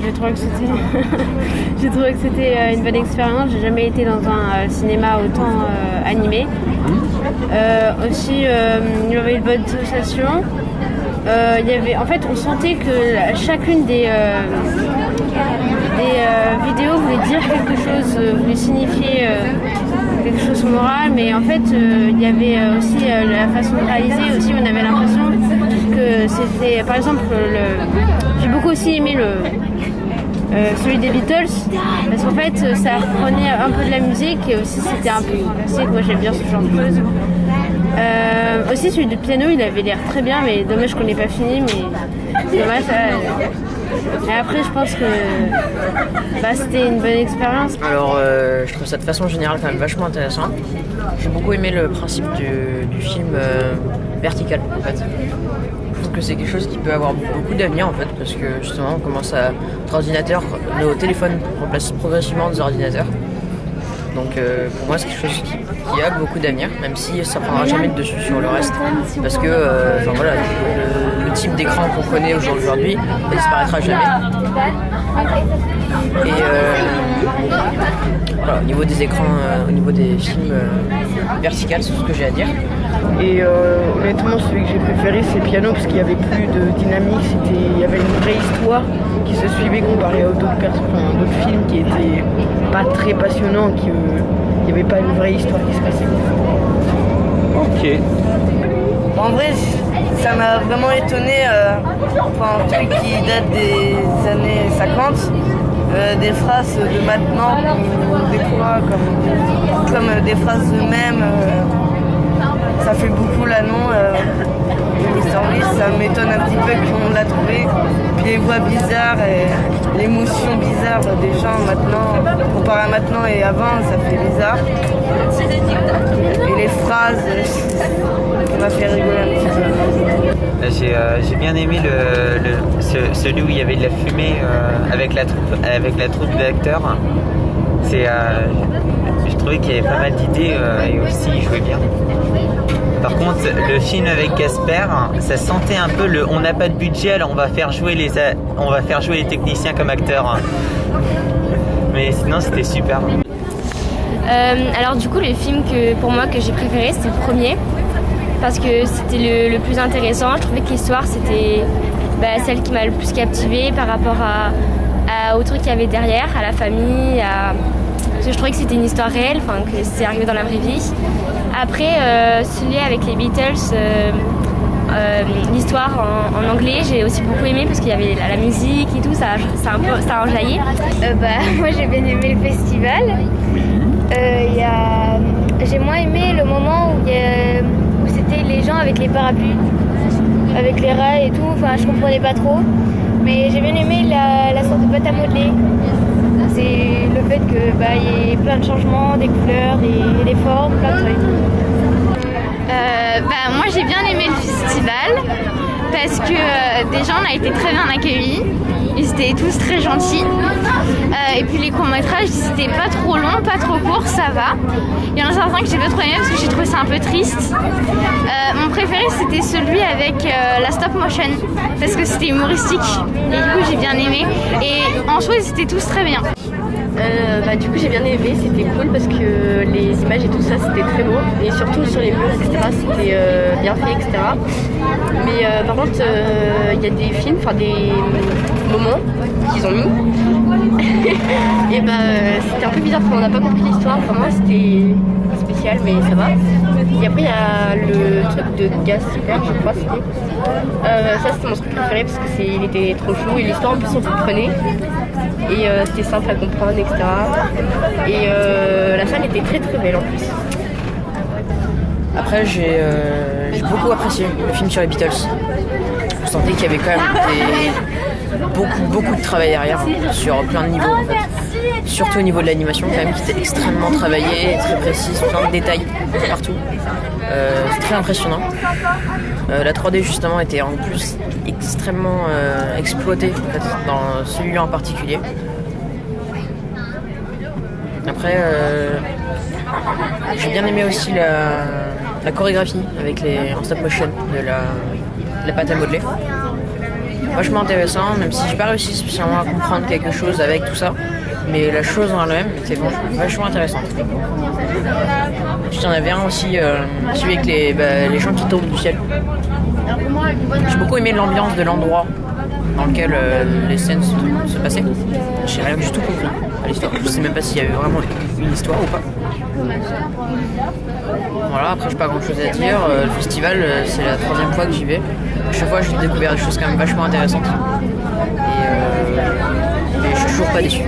J'ai trouvé que c'était j'ai trouvé que c'était une bonne expérience. J'ai jamais été dans un cinéma autant animé. Aussi, il y avait une bonne sensation. Il y avait, en fait, on sentait que chacune des vidéos voulait dire quelque chose, voulait signifier quelque chose de moral, mais en fait, il y avait aussi la façon de réaliser. Aussi, on avait l'impression que c'était, par exemple, j'ai beaucoup aussi aimé celui des Beatles, parce qu'en fait ça reprenait un peu de la musique et aussi c'était un peu fantastique. Moi j'aime bien ce genre de choses. Aussi celui du piano, il avait l'air très bien, mais dommage qu'on n'ait pas fini, mais dommage. Et après je pense que c'était une bonne expérience. Alors je trouve ça de façon générale quand même vachement intéressant. J'ai beaucoup aimé le principe du film vertical en fait. Je trouve que c'est quelque chose qui peut avoir beaucoup d'avenir en fait, parce que justement on commence à notre ordinateur, nos téléphones remplacent progressivement des ordinateurs. Donc pour moi c'est quelque chose qui a beaucoup d'avenir, même si ça prendra jamais de dessus sur le reste, parce que voilà, le type d'écran qu'on connaît aujourd'hui ne disparaîtra jamais. Et voilà, au niveau des écrans, au niveau des films verticales, c'est tout ce que j'ai à dire. Et honnêtement, celui que j'ai préféré, c'est Piano, parce qu'il n'y avait plus de dynamique, il y avait une vraie histoire qui se suivait comparé à d'autres films qui étaient pas très passionnants, il n'y avait pas une vraie histoire qui se passait. Ok. En vrai, ça m'a vraiment étonné, un truc qui date des années 50, des phrases de maintenant, des fois comme des phrases eux-mêmes. Ça fait beaucoup là, non de Mr. ça m'étonne un petit peu qu'on l'a trouvé. Puis les voix bizarres et l'émotion bizarre des gens maintenant, comparé à maintenant et avant, ça fait bizarre. Et les phrases, ça m'a fait rigoler un petit peu. J'ai bien aimé celui où il y avait de la fumée avec la troupe d'acteurs. Je trouvais qu'il y avait pas mal d'idées et aussi il jouait bien. Par contre, le film avec Casper, ça sentait un peu on n'a pas de budget, alors on va faire jouer les techniciens comme acteurs. Mais sinon, c'était super. Alors du coup, le film pour moi que j'ai préféré, c'était le premier, parce que c'était le plus intéressant. Je trouvais que l'histoire, c'était celle qui m'a le plus captivée par rapport au truc qu'il y avait derrière, à la famille, parce que je trouvais que c'était une histoire réelle, que c'est arrivé dans la vraie vie. Après, celui avec les Beatles, l'histoire en anglais, j'ai aussi beaucoup aimé parce qu'il y avait la musique et tout, ça a enjaillé. Moi j'ai bien aimé le festival. J'ai moins aimé le moment où c'était les gens avec les parapluies, avec les rails et tout, je comprenais pas trop. Mais j'ai bien aimé la sorte de pâte à modeler. C'est le fait qu'il y ait plein de changements, des couleurs, des formes, plein de trucs. Moi j'ai bien aimé le festival parce que déjà on a été très bien accueillis, ils étaient tous très gentils, et puis les courts-métrages c'était pas trop long, pas trop court, ça va. Il y en a certains que j'ai pas trop aimé parce que j'ai trouvé ça un peu triste. Mon préféré c'était celui avec la stop motion parce que c'était humoristique et du coup j'ai bien aimé, et en soi c'était tous très bien. Du coup j'ai bien aimé, c'était cool parce que les images et tout ça c'était très beau, et surtout sur les murs etc c'était bien fait etc. Mais par contre il y a des films, des moments qu'ils ont mis et c'était un peu bizarre, on n'a pas compris l'histoire, vraiment c'était spécial mais ça va. Et après il y a le truc de Gasper, je crois ça c'était mon truc préféré parce que il était trop chou et l'histoire en plus on comprenait. Et c'était simple à comprendre, etc. Et la salle était très très belle en plus. Après, j'ai beaucoup apprécié le film sur les Beatles. Je sentais qu'il y avait quand même beaucoup de travail derrière, sur plein de niveaux en fait. Surtout au niveau de l'animation quand même, qui était extrêmement travaillée, très précise, plein de détails partout. C'est très impressionnant. La 3D justement était en plus extrêmement exploitée en fait, dans celui-là en particulier. Après, j'ai bien aimé aussi la chorégraphie avec en stop motion de la pâte à modeler. vachement intéressant, même si j'ai pas réussi spécialement à comprendre quelque chose avec tout ça. Mais la chose en elle-même était vachement intéressante. J'en avais un aussi, celui avec les gens qui tombent du ciel. J'ai beaucoup aimé l'ambiance de l'endroit dans lequel les scènes se passaient. J'ai rien du tout compris à l'histoire. Je sais même pas s'il y avait vraiment une histoire ou pas. Voilà, après j'ai pas grand chose à dire. Le festival, c'est la 3e fois que j'y vais. À chaque fois j'ai découvert des choses quand même vachement intéressantes. Et je suis toujours pas déçu.